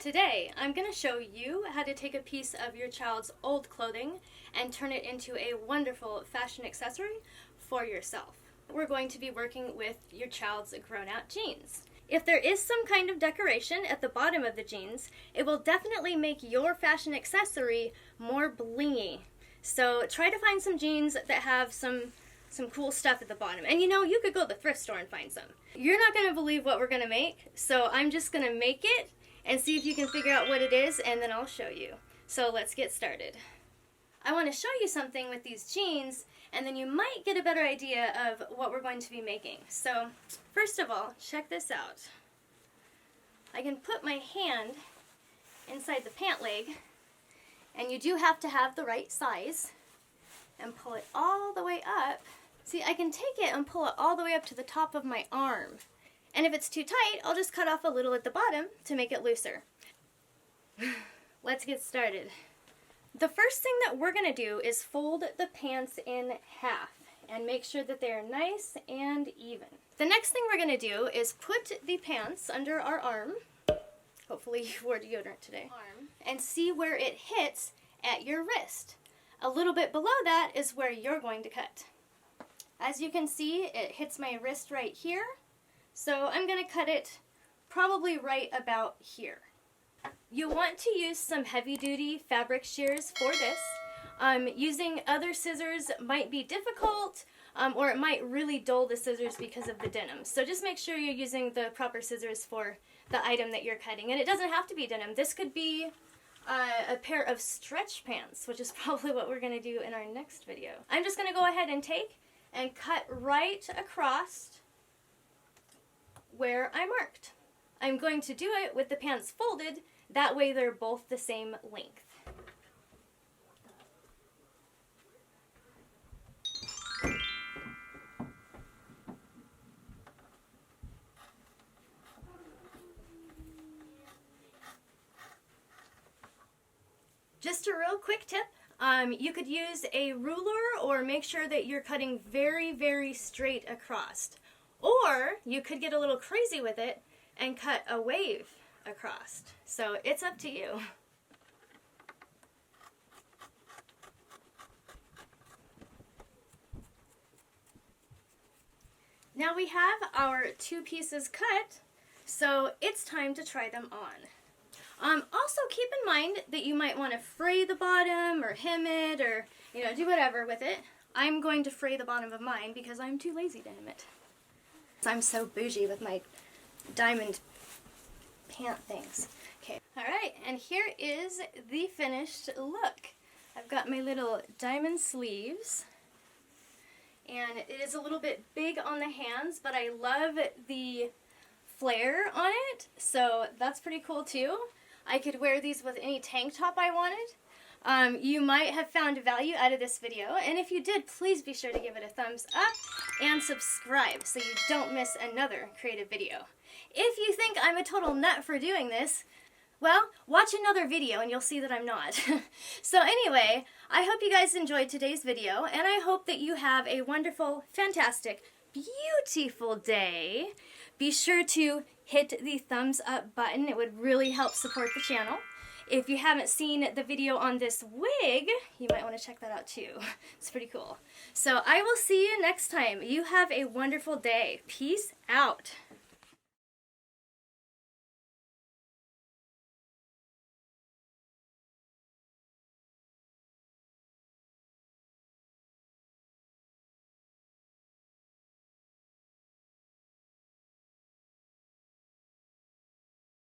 Today, I'm going to show you how to take a piece of your child's old clothing and turn it into a wonderful fashion accessory for yourself. We're going to be working with your child's grown-out jeans. If there is some kind of decoration at the bottom of the jeans, it will definitely make your fashion accessory more blingy. So try to find some jeans that have some cool stuff at the bottom. And you could go to the thrift store and find some. You're not going to believe what we're going to make, so I'm just going to make it and see if you can figure out what it is, and then I'll show you. So let's get started. I want to show you something with these jeans, and then you might get a better idea of what we're going to be making. So first of all, check this out. I can put my hand inside the pant leg, and you do have to have the right size, and pull it all the way up. See, I can take it and pull it all the way up to the top of my arm. And if it's too tight, I'll just cut off a little at the bottom to make it looser. Let's get started. The first thing that we're going to do is fold the pants in half and make sure that they're nice and even. The next thing we're going to do is put the pants under our arm. Hopefully you wore deodorant today. And see where it hits at your wrist. A little bit below that is where you're going to cut. As you can see, it hits my wrist right here. So I'm going to cut it probably right about here. You want to use some heavy-duty fabric shears for this. Using other scissors might be difficult, or it might really dull the scissors because of the denim. So just make sure you're using the proper scissors for the item that you're cutting. And it doesn't have to be denim. This could be a pair of stretch pants, which is probably what we're going to do in our next video. I'm just going to go ahead and take and cut right across where I marked. I'm going to do it with the pants folded, that way they're both the same length. Just a real quick tip, you could use a ruler or make sure that you're cutting very, very straight across. Or you could get a little crazy with it and cut a wave across. So it's up to you. Now we have our two pieces cut, so it's time to try them on. Also keep in mind that you might want to fray the bottom or hem it or do whatever with it. I'm going to fray the bottom of mine because I'm too lazy to hem it. I'm so bougie with my diamond pant things. Okay, alright, and here is the finished look. I've got my little diamond sleeves, and it is a little bit big on the hands, but I love the flare on it, so that's pretty cool too. I could wear these with any tank top I wanted. You might have found value out of this video, and if you did, please be sure to give it a thumbs up and subscribe so you don't miss another creative video. If you think I'm a total nut for doing this, well, watch another video and you'll see that I'm not. So anyway, I hope you guys enjoyed today's video, and I hope that you have a wonderful, fantastic, beautiful day. Be sure to hit the thumbs up button. It would really help support the channel. If you haven't seen the video on this wig, you might want to check that out too. It's pretty cool. So I will see you next time. You have a wonderful day. Peace out.